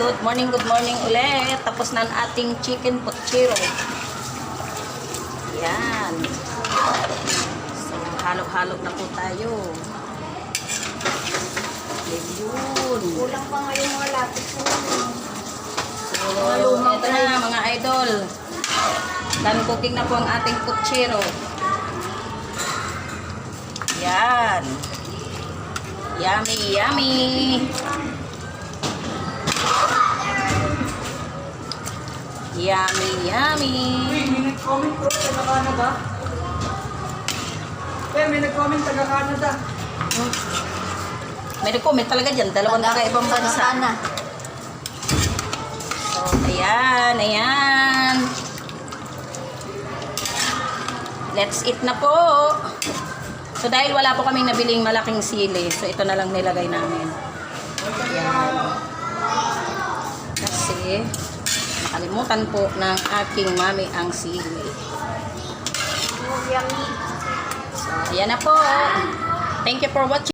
good morning ulit. Tapos na ang ating chicken pochero. Yan. So, halo-halo na po tayo. Yun. Kulang pa nga yung mga lapis ko. So, ito na mga idol. Done cooking na po ang ating pochero. Yan. Yummy, yummy. Yummy, yummy. May nag-comment po, taga-Canada. May nag-comment taga-Canada. May nag-comment talaga dyan. Dalawang taga-ibang bansa. Na. So, ayan, ayan. Let's eat na po. So, dahil wala po kaming nabiling malaking sili, so ito na lang nilagay namin. Ayan. Kasi, nakalimutan po ng aking mami ang sili. Yummy. So, ayan na po. Thank you for watching.